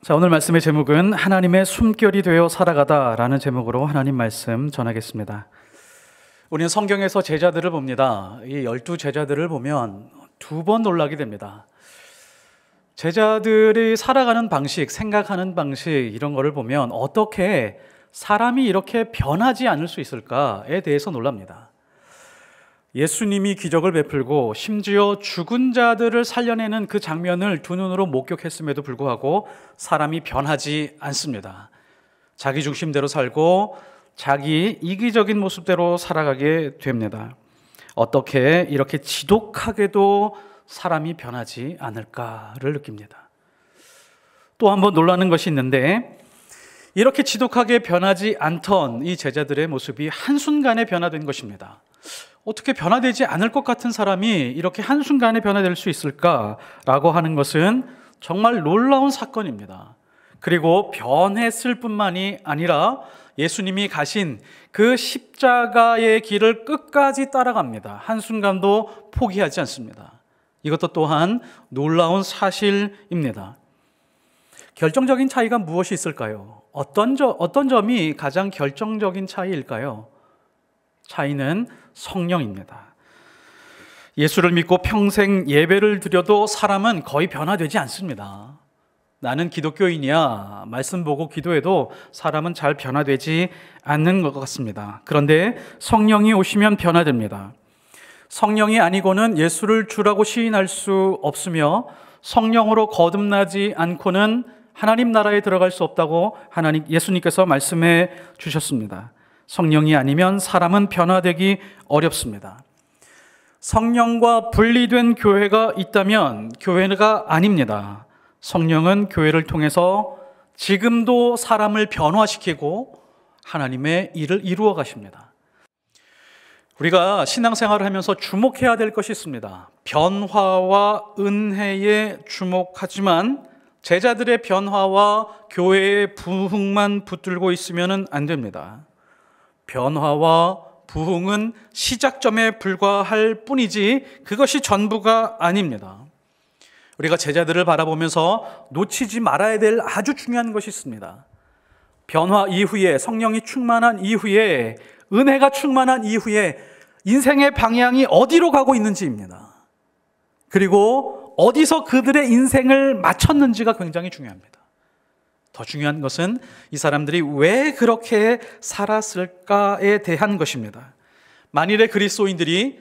자, 오늘 말씀의 제목은 하나님의 숨결이 되어 살아가다라는 제목으로 하나님 말씀 전하겠습니다. 우리는 성경에서 제자들을 봅니다. 이 12제자들을 보면 두 번 놀라게 됩니다. 제자들이 살아가는 방식, 생각하는 방식, 이런 거를 보면 어떻게 사람이 이렇게 변하지 않을 수 있을까에 대해서 놀랍니다. 예수님이 기적을 베풀고 심지어 죽은 자들을 살려내는 그 장면을 두 눈으로 목격했음에도 불구하고 사람이 변하지 않습니다. 자기 중심대로 살고 자기 이기적인 모습대로 살아가게 됩니다. 어떻게 이렇게 지독하게도 사람이 변하지 않을까를 느낍니다. 또 한 번 놀라는 것이 있는데, 이렇게 지독하게 변하지 않던 이 제자들의 모습이 한순간에 변화된 것입니다. 어떻게 변화되지 않을 것 같은 사람이 이렇게 한순간에 변화될 수 있을까라고 하는 것은 정말 놀라운 사건입니다. 그리고 변했을 뿐만이 아니라 예수님이 가신 그 십자가의 길을 끝까지 따라갑니다. 한순간도 포기하지 않습니다. 이것도 또한 놀라운 사실입니다. 결정적인 차이가 무엇이 있을까요? 어떤 점이 가장 결정적인 차이일까요? 차이는 성령입니다. 예수를 믿고 평생 예배를 드려도 사람은 거의 변화되지 않습니다. 나는 기독교인이야 말씀 보고 기도해도 사람은 잘 변화되지 않는 것 같습니다. 그런데 성령이 오시면 변화됩니다. 성령이 아니고는 예수를 주라고 시인할 수 없으며 성령으로 거듭나지 않고는 하나님 나라에 들어갈 수 없다고 예수님께서 말씀해 주셨습니다. 성령이 아니면 사람은 변화되기 어렵습니다. 성령과 분리된 교회가 있다면 교회가 아닙니다. 성령은 교회를 통해서 지금도 사람을 변화시키고 하나님의 일을 이루어 가십니다. 우리가 신앙생활을 하면서 주목해야 될 것이 있습니다. 변화와 은혜에 주목하지만 제자들의 변화와 교회의 부흥만 붙들고 있으면 안 됩니다. 변화와 부흥은 시작점에 불과할 뿐이지 그것이 전부가 아닙니다. 우리가 제자들을 바라보면서 놓치지 말아야 될 아주 중요한 것이 있습니다. 변화 이후에, 성령이 충만한 이후에, 은혜가 충만한 이후에 인생의 방향이 어디로 가고 있는지입니다. 그리고 어디서 그들의 인생을 마쳤는지가 굉장히 중요합니다. 더 중요한 것은 이 사람들이 왜 그렇게 살았을까에 대한 것입니다. 만일에 그리스도인들이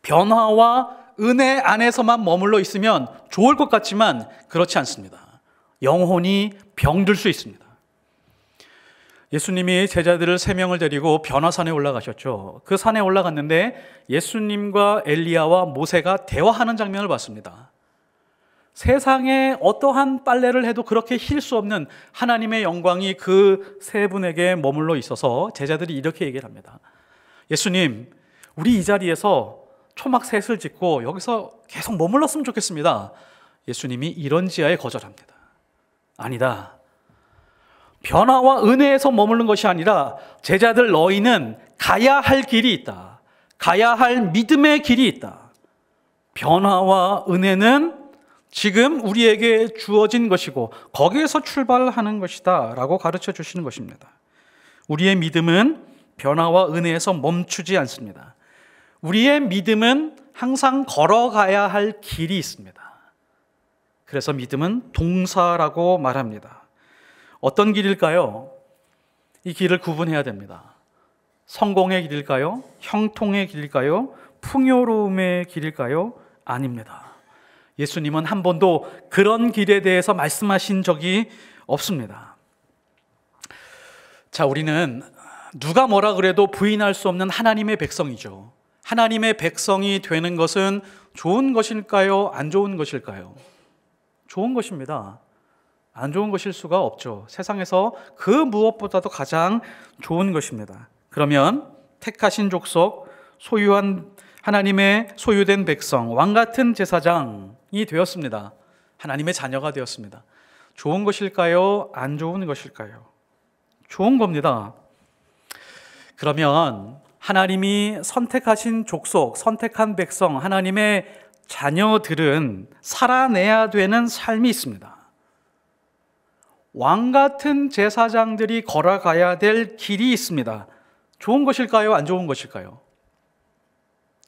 변화와 은혜 안에서만 머물러 있으면 좋을 것 같지만 그렇지 않습니다. 영혼이 병들 수 있습니다. 예수님이 제자들을 3명을 데리고 변화산에 올라가셨죠. 그 산에 올라갔는데 예수님과 엘리야와 모세가 대화하는 장면을 봤습니다. 세상에 어떠한 빨래를 해도 그렇게 힐 수 없는 하나님의 영광이 그 세 분에게 머물러 있어서 제자들이 이렇게 얘기를 합니다. 예수님, 우리 이 자리에서 초막 셋을 짓고 여기서 계속 머물렀으면 좋겠습니다. 예수님이 이런 지하에 거절합니다. 아니다. 변화와 은혜에서 머무는 것이 아니라 제자들 너희는 가야 할 길이 있다. 가야 할 믿음의 길이 있다. 변화와 은혜는 지금 우리에게 주어진 것이고 거기에서 출발하는 것이다 라고 가르쳐 주시는 것입니다. 우리의 믿음은 변화와 은혜에서 멈추지 않습니다. 우리의 믿음은 항상 걸어가야 할 길이 있습니다. 그래서 믿음은 동사라고 말합니다. 어떤 길일까요? 이 길을 구분해야 됩니다. 성공의 길일까요? 형통의 길일까요? 풍요로움의 길일까요? 아닙니다. 예수님은 한 번도 그런 길에 대해서 말씀하신 적이 없습니다. 자, 우리는 누가 뭐라 그래도 부인할 수 없는 하나님의 백성이죠. 하나님의 백성이 되는 것은 좋은 것일까요? 안 좋은 것일까요? 좋은 것입니다. 안 좋은 것일 수가 없죠. 세상에서 그 무엇보다도 가장 좋은 것입니다. 그러면 택하신 족속, 하나님의 소유된 백성, 왕같은 제사장이 되었습니다. 하나님의 자녀가 되었습니다. 좋은 것일까요? 안 좋은 것일까요? 좋은 겁니다. 그러면 하나님이 선택하신 족속, 선택한 백성, 하나님의 자녀들은 살아내야 되는 삶이 있습니다. 왕 같은 제사장들이 걸어가야 될 길이 있습니다. 좋은 것일까요? 안 좋은 것일까요?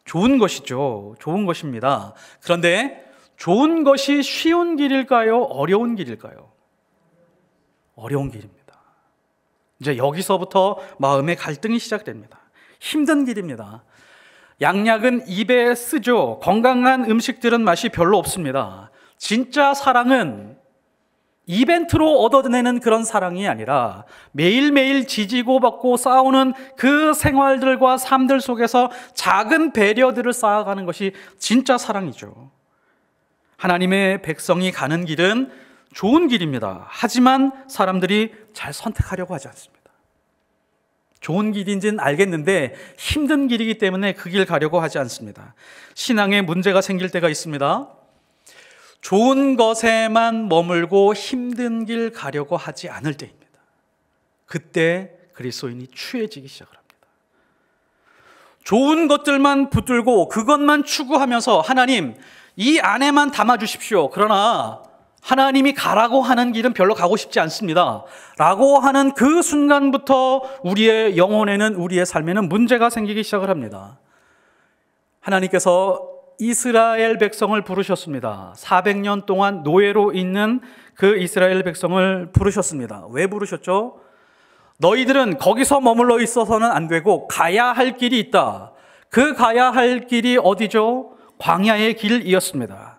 좋은 것이죠. 좋은 것입니다. 그런데 좋은 것이 쉬운 길일까요? 어려운 길일까요? 어려운 길입니다. 이제 여기서부터 마음의 갈등이 시작됩니다. 힘든 길입니다. 양약은 입에 쓰죠. 건강한 음식들은 맛이 별로 없습니다. 진짜 사랑은 이벤트로 얻어내는 그런 사랑이 아니라 매일매일 지지고 받고 싸우는 그 생활들과 삶들 속에서 작은 배려들을 쌓아가는 것이 진짜 사랑이죠. 하나님의 백성이 가는 길은 좋은 길입니다. 하지만 사람들이 잘 선택하려고 하지 않습니다. 좋은 길인지는 알겠는데 힘든 길이기 때문에 그 길 가려고 하지 않습니다. 신앙에 문제가 생길 때가 있습니다. 좋은 것에만 머물고 힘든 길 가려고 하지 않을 때입니다. 그때 그리스도인이 취해지기 시작을 합니다. 좋은 것들만 붙들고 그것만 추구하면서 하나님, 이 안에만 담아주십시오. 그러나 하나님이 가라고 하는 길은 별로 가고 싶지 않습니다. 라고 하는 그 순간부터 우리의 영혼에는, 우리의 삶에는 문제가 생기기 시작을 합니다. 하나님께서 이스라엘 백성을 부르셨습니다. 400년 동안 노예로 있는 그 이스라엘 백성을 부르셨습니다. 왜 부르셨죠? 너희들은 거기서 머물러 있어서는 안 되고 가야 할 길이 있다. 그 가야 할 길이 어디죠? 광야의 길이었습니다.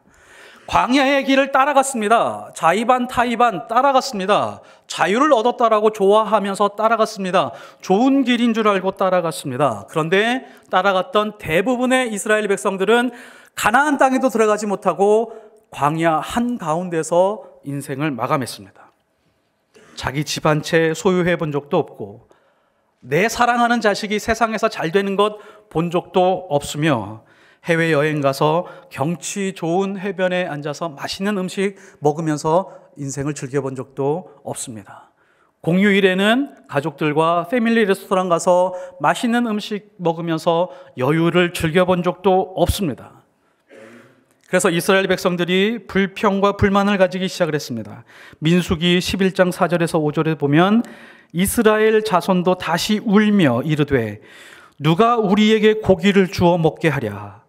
광야의 길을 따라갔습니다. 자의반 타의반 따라갔습니다. 자유를 얻었다라고 좋아하면서 따라갔습니다. 좋은 길인 줄 알고 따라갔습니다. 그런데 따라갔던 대부분의 이스라엘 백성들은 가나안 땅에도 들어가지 못하고 광야 한가운데서 인생을 마감했습니다. 자기 집 한 채 소유해 본 적도 없고 내 사랑하는 자식이 세상에서 잘 되는 것 본 적도 없으며 해외여행 가서 경치 좋은 해변에 앉아서 맛있는 음식 먹으면서 인생을 즐겨본 적도 없습니다. 공휴일에는 가족들과 패밀리 레스토랑 가서 맛있는 음식 먹으면서 여유를 즐겨본 적도 없습니다. 그래서 이스라엘 백성들이 불평과 불만을 가지기 시작을 했습니다. 민수기 11장 4절에서 5절에 보면 이스라엘 자손도 다시 울며 이르되 누가 우리에게 고기를 주어 먹게 하랴.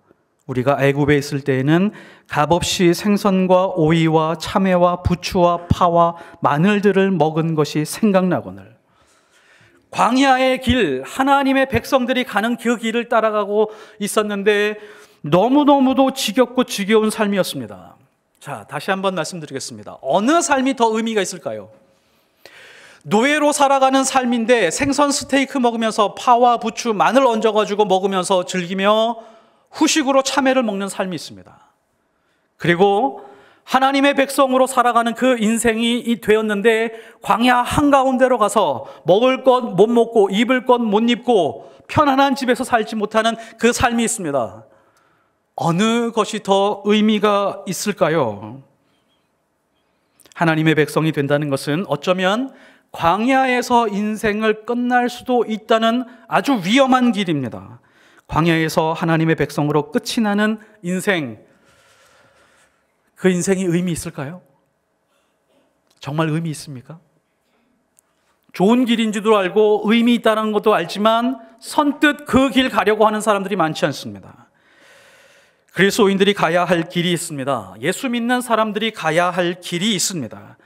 우리가 애굽에 있을 때에는 값없이 생선과 오이와 참외와 부추와 파와 마늘들을 먹은 것이 생각나거늘. 광야의 길, 하나님의 백성들이 가는 그 길을 따라가고 있었는데 너무너무도 지겹고 지겨운 삶이었습니다. 자, 다시 한번 말씀드리겠습니다. 어느 삶이 더 의미가 있을까요? 노예로 살아가는 삶인데 생선 스테이크 먹으면서 파와 부추, 마늘 얹어가지고 먹으면서 즐기며 후식으로 참외를 먹는 삶이 있습니다. 그리고 하나님의 백성으로 살아가는 그 인생이 되었는데 광야 한가운데로 가서 먹을 것 못 먹고 입을 것 못 입고 편안한 집에서 살지 못하는 그 삶이 있습니다. 어느 것이 더 의미가 있을까요? 하나님의 백성이 된다는 것은 어쩌면 광야에서 인생을 끝날 수도 있다는 아주 위험한 길입니다. 광야에서 하나님의 백성으로 끝이 나는 인생, 그 인생이 의미 있을까요? 정말 의미 있습니까? 좋은 길인지도 알고 의미 있다는 것도 알지만 선뜻 그 길 가려고 하는 사람들이 많지 않습니다. 그리스도인들이 가야 할 길이 있습니다. 예수 믿는 사람들이 가야 할 길이 있습니다.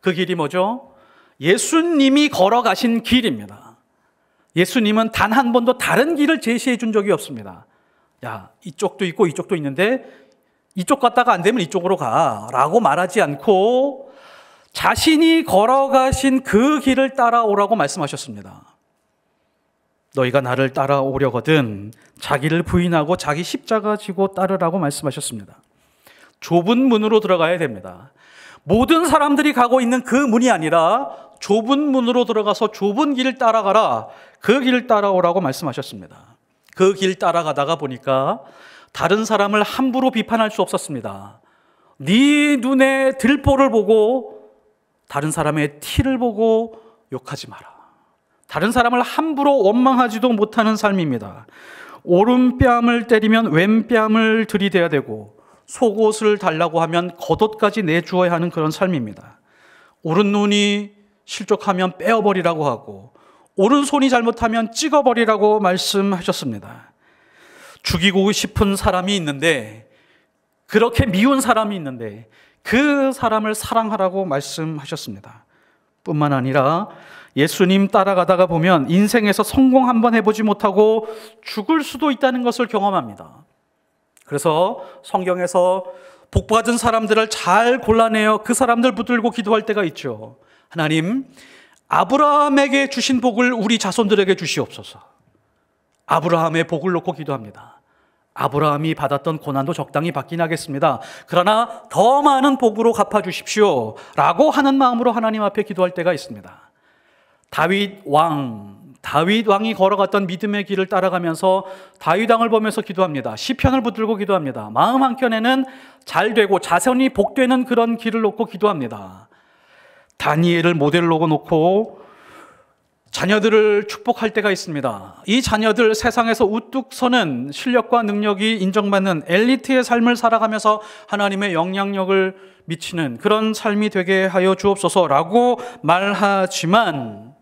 그 길이 뭐죠? 예수님이 걸어가신 길입니다. 예수님은 단 한 번도 다른 길을 제시해 준 적이 없습니다. 야, 이쪽도 있고 이쪽도 있는데 이쪽 갔다가 안 되면 이쪽으로 가라고 말하지 않고 자신이 걸어가신 그 길을 따라오라고 말씀하셨습니다. 너희가 나를 따라오려거든 자기를 부인하고 자기 십자가 지고 따르라고 말씀하셨습니다. 좁은 문으로 들어가야 됩니다. 모든 사람들이 가고 있는 그 문이 아니라 좁은 문으로 들어가서 좁은 길을 따라가라. 그 길을 따라오라고 말씀하셨습니다. 그 길 따라가다가 보니까 다른 사람을 함부로 비판할 수 없었습니다. 네 눈에 들보를 보고 다른 사람의 티를 보고 욕하지 마라. 다른 사람을 함부로 원망하지도 못하는 삶입니다. 오른뺨을 때리면 왼뺨을 들이대야 되고 속옷을 달라고 하면 겉옷까지 내주어야 하는 그런 삶입니다. 오른눈이 실족하면 빼어버리라고 하고 오른손이 잘못하면 찍어버리라고 말씀하셨습니다. 죽이고 싶은 사람이 있는데, 그렇게 미운 사람이 있는데 그 사람을 사랑하라고 말씀하셨습니다. 뿐만 아니라 예수님 따라가다가 보면 인생에서 성공 한번 해보지 못하고 죽을 수도 있다는 것을 경험합니다. 그래서 성경에서 복받은 사람들을 잘 골라내어 그 사람들 붙들고 기도할 때가 있죠. 하나님, 아브라함에게 주신 복을 우리 자손들에게 주시옵소서. 아브라함의 복을 놓고 기도합니다. 아브라함이 받았던 고난도 적당히 받긴 하겠습니다. 그러나 더 많은 복으로 갚아주십시오 라고 하는 마음으로 하나님 앞에 기도할 때가 있습니다. 다윗 왕이 걸어갔던 믿음의 길을 따라가면서 다윗 왕을 보면서 기도합니다. 시편을 붙들고 기도합니다. 마음 한켠에는 잘 되고 자손이 복되는 그런 길을 놓고 기도합니다. 다니엘을 모델로 놓고 자녀들을 축복할 때가 있습니다. 이 자녀들 세상에서 우뚝 서는 실력과 능력이 인정받는 엘리트의 삶을 살아가면서 하나님의 영향력을 미치는 그런 삶이 되게 하여 주옵소서라고 말하지만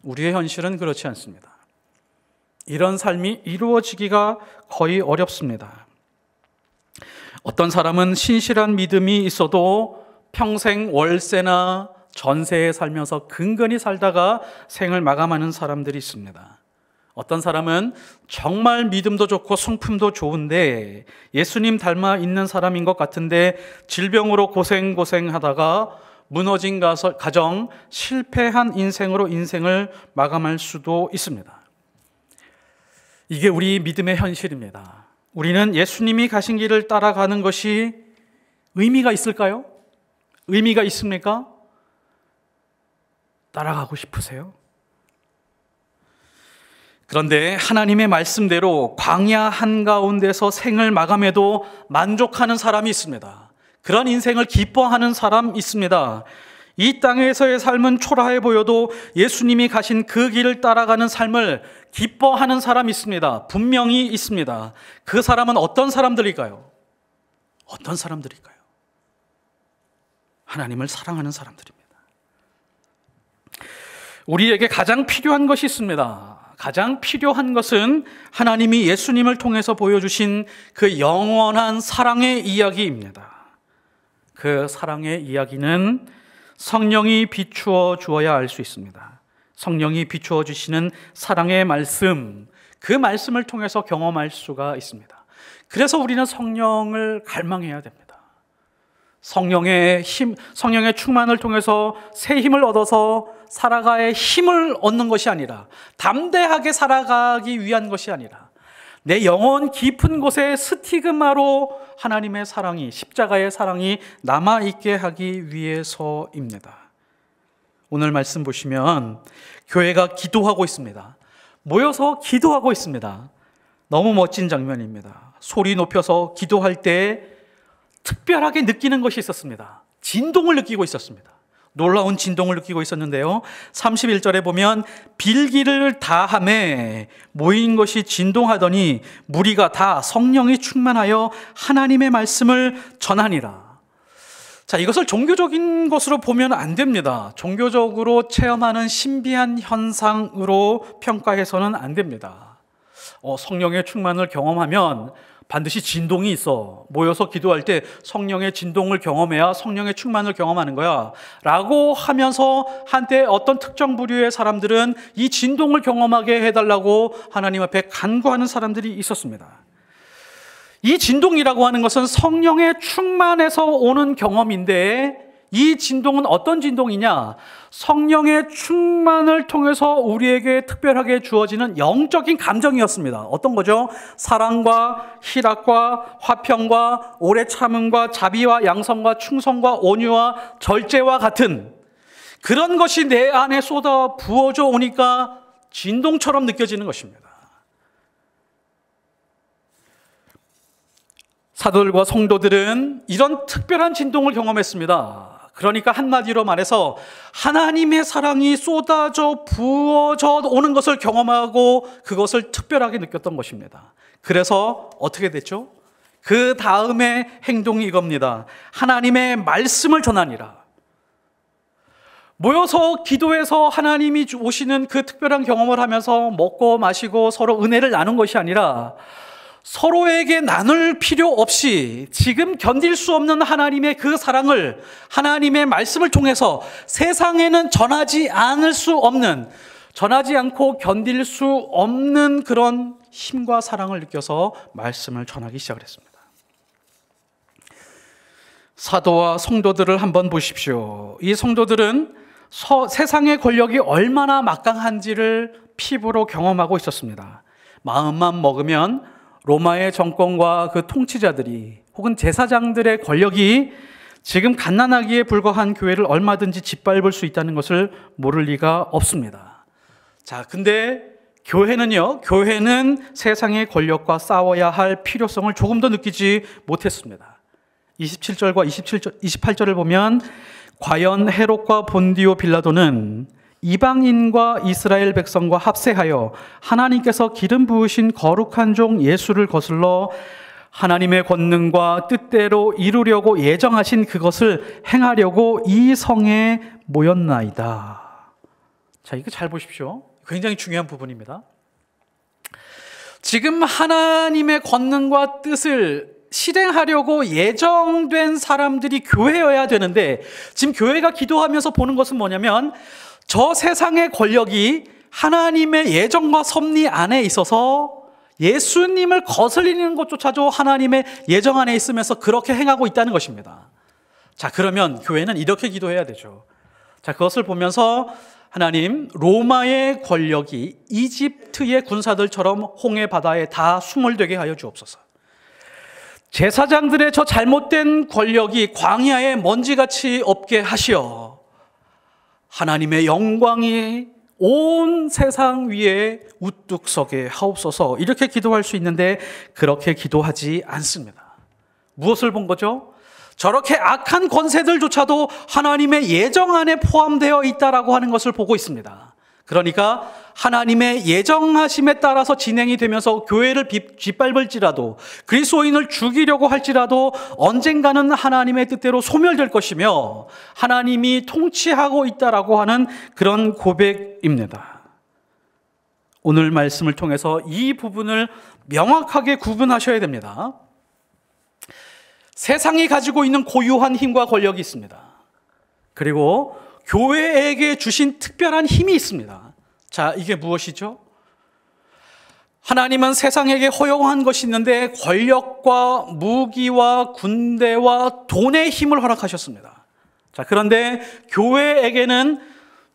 우리의 현실은 그렇지 않습니다. 이런 삶이 이루어지기가 거의 어렵습니다. 어떤 사람은 신실한 믿음이 있어도 평생 월세나 전세에 살면서 근근히 살다가 생을 마감하는 사람들이 있습니다. 어떤 사람은 정말 믿음도 좋고 성품도 좋은데 예수님 닮아 있는 사람인 것 같은데 질병으로 고생하다가 무너진 가정, 실패한 인생으로 인생을 마감할 수도 있습니다. 이게 우리 믿음의 현실입니다. 우리는 예수님이 가신 길을 따라가는 것이 의미가 있을까요? 의미가 있습니까? 따라가고 싶으세요? 그런데 하나님의 말씀대로 광야 한가운데서 생을 마감해도 만족하는 사람이 있습니다. 그런 인생을 기뻐하는 사람이 있습니다. 이 땅에서의 삶은 초라해 보여도 예수님이 가신 그 길을 따라가는 삶을 기뻐하는 사람이 있습니다. 분명히 있습니다. 그 사람은 어떤 사람들일까요? 어떤 사람들일까요? 하나님을 사랑하는 사람들입니다. 우리에게 가장 필요한 것이 있습니다. 가장 필요한 것은 하나님이 예수님을 통해서 보여주신 그 영원한 사랑의 이야기입니다. 그 사랑의 이야기는 성령이 비추어 주어야 알 수 있습니다. 성령이 비추어 주시는 사랑의 말씀, 그 말씀을 통해서 경험할 수가 있습니다. 그래서 우리는 성령을 갈망해야 됩니다. 성령의 충만을 통해서 새 힘을 얻어서 살아가야 힘을 얻는 것이 아니라, 담대하게 살아가기 위한 것이 아니라 내 영혼 깊은 곳에 스티그마로 하나님의 사랑이, 십자가의 사랑이 남아있게 하기 위해서입니다. 오늘 말씀 보시면 교회가 기도하고 있습니다. 모여서 기도하고 있습니다. 너무 멋진 장면입니다. 소리 높여서 기도할 때 특별하게 느끼는 것이 있었습니다. 진동을 느끼고 있었습니다. 놀라운 진동을 느끼고 있었는데요, 31절에 보면 빌기를 다하매 모인 것이 진동하더니 무리가 다 성령이 충만하여 하나님의 말씀을 전하니라. 자, 이것을 종교적인 것으로 보면 안 됩니다. 종교적으로 체험하는 신비한 현상으로 평가해서는 안 됩니다. 성령의 충만을 경험하면 반드시 진동이 있어. 모여서 기도할 때 성령의 진동을 경험해야 성령의 충만을 경험하는 거야 라고 하면서 한때 어떤 특정 부류의 사람들은 이 진동을 경험하게 해달라고 하나님 앞에 간구하는 사람들이 있었습니다. 이 진동이라고 하는 것은 성령의 충만에서 오는 경험인데, 이 진동은 어떤 진동이냐? 성령의 충만을 통해서 우리에게 특별하게 주어지는 영적인 감정이었습니다. 어떤 거죠? 사랑과 희락과 화평과 오래 참음과 자비와 양성과 충성과 온유와 절제와 같은 그런 것이 내 안에 쏟아 부어져 오니까 진동처럼 느껴지는 것입니다. 사도들과 성도들은 이런 특별한 진동을 경험했습니다. 그러니까 한마디로 말해서 하나님의 사랑이 쏟아져 부어져 오는 것을 경험하고 그것을 특별하게 느꼈던 것입니다. 그래서 어떻게 됐죠? 그 다음에 행동이 이겁니다. 하나님의 말씀을 전하니라. 모여서 기도해서 하나님이 오시는 그 특별한 경험을 하면서 먹고 마시고 서로 은혜를 나눈 것이 아니라 서로에게 나눌 필요 없이 지금 견딜 수 없는 하나님의 그 사랑을 하나님의 말씀을 통해서 세상에는 전하지 않고 견딜 수 없는 그런 힘과 사랑을 느껴서 말씀을 전하기 시작을 했습니다. 사도와 성도들을 한번 보십시오. 이 성도들은 세상의 권력이 얼마나 막강한지를 피부로 경험하고 있었습니다. 마음만 먹으면 로마의 정권과 그 통치자들이 혹은 제사장들의 권력이 지금 갓난아기에 불과한 교회를 얼마든지 짓밟을 수 있다는 것을 모를 리가 없습니다. 자, 근데 교회는 세상의 권력과 싸워야 할 필요성을 조금 더 느끼지 못했습니다. 27절과 28절을 보면 과연 헤롯과 본디오 빌라도는 이방인과 이스라엘 백성과 합세하여 하나님께서 기름 부으신 거룩한 종 예수를 거슬러 하나님의 권능과 뜻대로 이루려고 예정하신 그것을 행하려고 이 성에 모였나이다. 자, 이거 잘 보십시오. 굉장히 중요한 부분입니다. 지금 하나님의 권능과 뜻을 실행하려고 예정된 사람들이 교회여야 되는데 지금 교회가 기도하면서 보는 것은 뭐냐면 저 세상의 권력이 하나님의 예정과 섭리 안에 있어서 예수님을 거슬리는 것조차도 하나님의 예정 안에 있으면서 그렇게 행하고 있다는 것입니다. 자, 그러면 교회는 이렇게 기도해야 되죠. 자, 그것을 보면서 하나님, 로마의 권력이 이집트의 군사들처럼 홍해 바다에 다 수몰되게 하여 주옵소서. 제사장들의 저 잘못된 권력이 광야에 먼지같이 없게 하시어 하나님의 영광이 온 세상 위에 우뚝 서게 하옵소서. 이렇게 기도할 수 있는데 그렇게 기도하지 않습니다. 무엇을 본 거죠? 저렇게 악한 권세들조차도 하나님의 예정 안에 포함되어 있다라고 하는 것을 보고 있습니다. 그러니까 하나님의 예정하심에 따라서 진행이 되면서 교회를 짓밟을지라도 그리스도인을 죽이려고 할지라도 언젠가는 하나님의 뜻대로 소멸될 것이며 하나님이 통치하고 있다라고 하는 그런 고백입니다. 오늘 말씀을 통해서 이 부분을 명확하게 구분하셔야 됩니다. 세상이 가지고 있는 고유한 힘과 권력이 있습니다. 그리고 교회에게 주신 특별한 힘이 있습니다. 자, 이게 무엇이죠? 하나님은 세상에게 허용한 것이 있는데 권력과 무기와 군대와 돈의 힘을 허락하셨습니다. 자, 그런데 교회에게는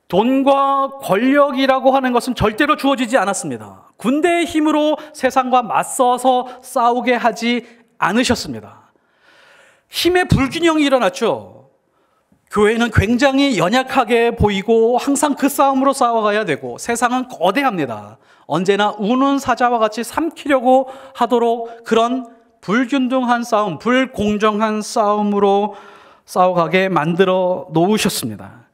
돈과 권력이라고 하는 것은 절대로 주어지지 않았습니다. 군대의 힘으로 세상과 맞서서 싸우게 하지 않으셨습니다. 힘의 불균형이 일어났죠. 교회는 굉장히 연약하게 보이고 항상 그 싸움으로 싸워가야 되고 세상은 거대합니다. 언제나 우는 사자와 같이 삼키려고 하도록 그런 불균등한 싸움, 불공정한 싸움으로 싸워가게 만들어 놓으셨습니다.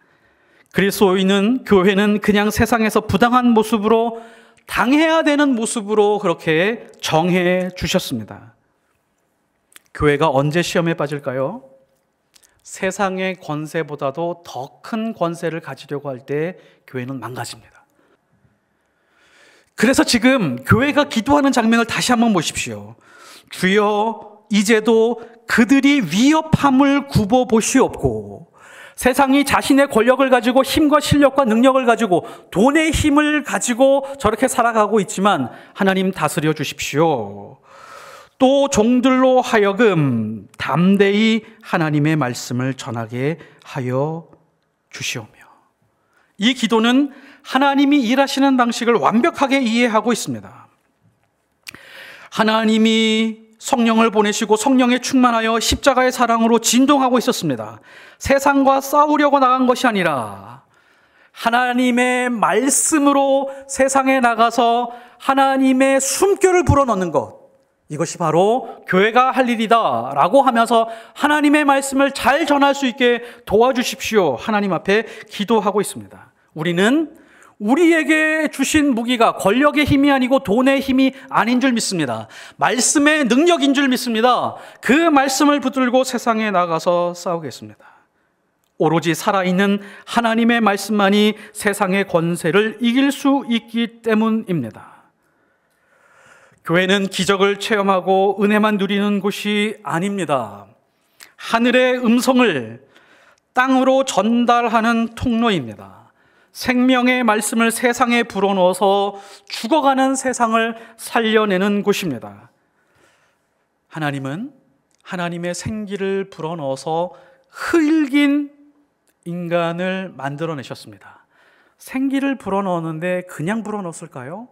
그리스도인은, 교회는 그냥 세상에서 부당한 모습으로 당해야 되는 모습으로 그렇게 정해 주셨습니다. 교회가 언제 시험에 빠질까요? 세상의 권세보다도 더 큰 권세를 가지려고 할 때 교회는 망가집니다. 그래서 지금 교회가 기도하는 장면을 다시 한번 보십시오. 주여, 이제도 그들이 위협함을 굽어보시옵고 세상이 자신의 권력을 가지고 힘과 실력과 능력을 가지고 돈의 힘을 가지고 저렇게 살아가고 있지만 하나님 다스려 주십시오. 또 종들로 하여금 담대히 하나님의 말씀을 전하게 하여 주시오며. 이 기도는 하나님이 일하시는 방식을 완벽하게 이해하고 있습니다. 하나님이 성령을 보내시고 성령에 충만하여 십자가의 사랑으로 진동하고 있었습니다. 세상과 싸우려고 나간 것이 아니라 하나님의 말씀으로 세상에 나가서 하나님의 숨결을 불어넣는 것, 이것이 바로 교회가 할 일이다 라고 하면서 하나님의 말씀을 잘 전할 수 있게 도와주십시오. 하나님 앞에 기도하고 있습니다. 우리는 우리에게 주신 무기가 권력의 힘이 아니고 돈의 힘이 아닌 줄 믿습니다. 말씀의 능력인 줄 믿습니다. 그 말씀을 붙들고 세상에 나가서 싸우겠습니다. 오로지 살아있는 하나님의 말씀만이 세상의 권세를 이길 수 있기 때문입니다. 교회는 기적을 체험하고 은혜만 누리는 곳이 아닙니다. 하늘의 음성을 땅으로 전달하는 통로입니다. 생명의 말씀을 세상에 불어넣어서 죽어가는 세상을 살려내는 곳입니다. 하나님은 하나님의 생기를 불어넣어서 흙인 인간을 만들어내셨습니다. 생기를 불어넣었는데 그냥 불어넣었을까요?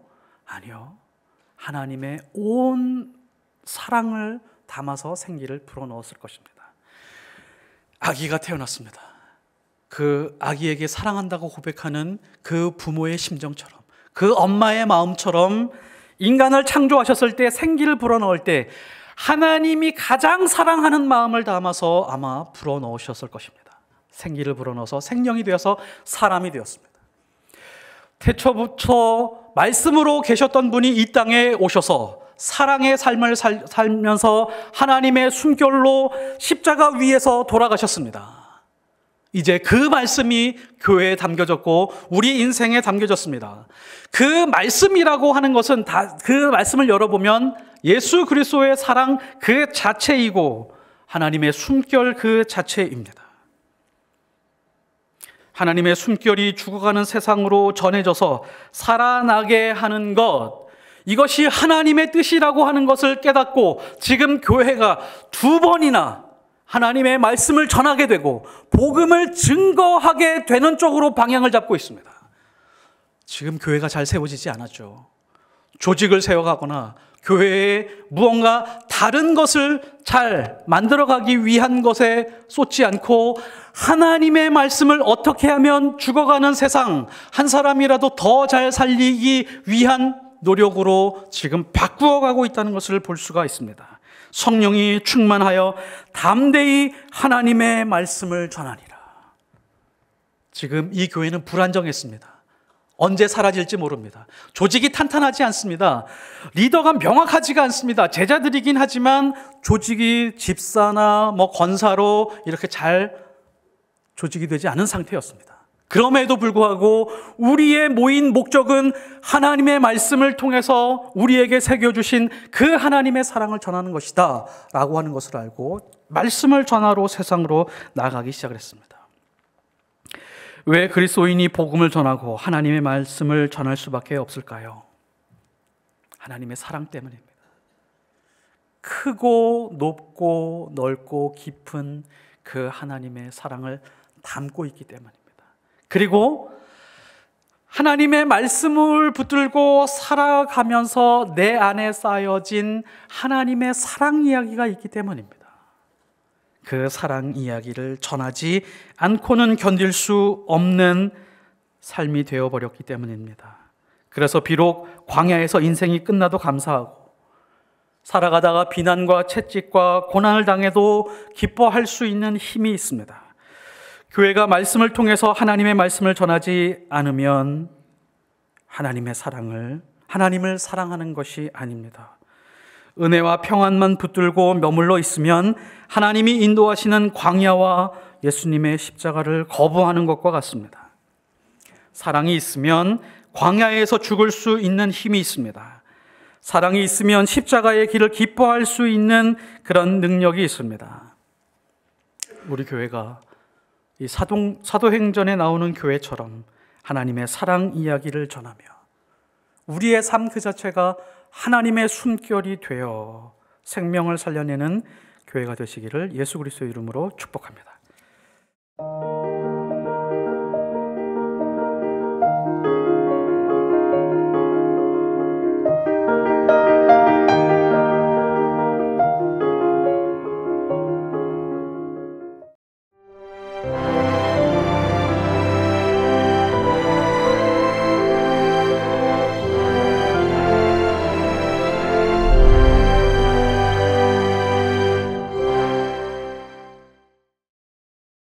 아니요. 하나님의 온 사랑을 담아서 생기를 불어넣었을 것입니다. 아기가 태어났습니다. 그 아기에게 사랑한다고 고백하는 그 부모의 심정처럼, 그 엄마의 마음처럼 인간을 창조하셨을 때, 생기를 불어넣을 때 하나님이 가장 사랑하는 마음을 담아서 아마 불어넣으셨을 것입니다. 생기를 불어넣어서 생명이 되어서 사람이 되었습니다. 태초부터 말씀으로 계셨던 분이 이 땅에 오셔서 사랑의 삶을 살면서 하나님의 숨결로 십자가 위에서 돌아가셨습니다. 이제 그 말씀이 교회에 담겨졌고 우리 인생에 담겨졌습니다. 그 말씀이라고 하는 것은 그 말씀을 열어보면 예수 그리스도의 사랑 그 자체이고 하나님의 숨결 그 자체입니다. 하나님의 숨결이 죽어가는 세상으로 전해져서 살아나게 하는 것, 이것이 하나님의 뜻이라고 하는 것을 깨닫고 지금 교회가 2번이나 하나님의 말씀을 전하게 되고 복음을 증거하게 되는 쪽으로 방향을 잡고 있습니다. 지금 교회가 잘 세워지지 않았죠. 조직을 세워가거나 교회에 무언가 다른 것을 잘 만들어가기 위한 것에 쏟지 않고 하나님의 말씀을 어떻게 하면 죽어가는 세상, 한 사람이라도 더 잘 살리기 위한 노력으로 지금 바꾸어가고 있다는 것을 볼 수가 있습니다. 성령이 충만하여 담대히 하나님의 말씀을 전하니라. 지금 이 교회는 불안정했습니다. 언제 사라질지 모릅니다. 조직이 탄탄하지 않습니다. 리더가 명확하지가 않습니다. 제자들이긴 하지만 조직이 집사나 권사로 이렇게 잘 조직이 되지 않은 상태였습니다. 그럼에도 불구하고 우리의 모인 목적은 하나님의 말씀을 통해서 우리에게 새겨주신 그 하나님의 사랑을 전하는 것이다 라고 하는 것을 알고 말씀을 전하러 세상으로 나가기 시작을 했습니다. 왜 그리스도인이 복음을 전하고 하나님의 말씀을 전할 수밖에 없을까요? 하나님의 사랑 때문입니다. 크고 높고 넓고 깊은 그 하나님의 사랑을 담고 있기 때문입니다. 그리고 하나님의 말씀을 붙들고 살아가면서 내 안에 쌓여진 하나님의 사랑 이야기가 있기 때문입니다. 그 사랑 이야기를 전하지 않고는 견딜 수 없는 삶이 되어버렸기 때문입니다. 그래서 비록 광야에서 인생이 끝나도 감사하고 살아가다가 비난과 채찍과 고난을 당해도 기뻐할 수 있는 힘이 있습니다. 교회가 말씀을 통해서 하나님의 말씀을 전하지 않으면 하나님을 사랑하는 것이 아닙니다. 은혜와 평안만 붙들고 머물러 있으면 하나님이 인도하시는 광야와 예수님의 십자가를 거부하는 것과 같습니다. 사랑이 있으면 광야에서 죽을 수 있는 힘이 있습니다. 사랑이 있으면 십자가의 길을 기뻐할 수 있는 그런 능력이 있습니다. 우리 교회가 이 사도행전에 나오는 교회처럼 하나님의 사랑 이야기를 전하며 우리의 삶 그 자체가 하나님의 숨결이 되어 생명을 살려내는 교회가 되시기를 예수 그리스도의 이름으로 축복합니다.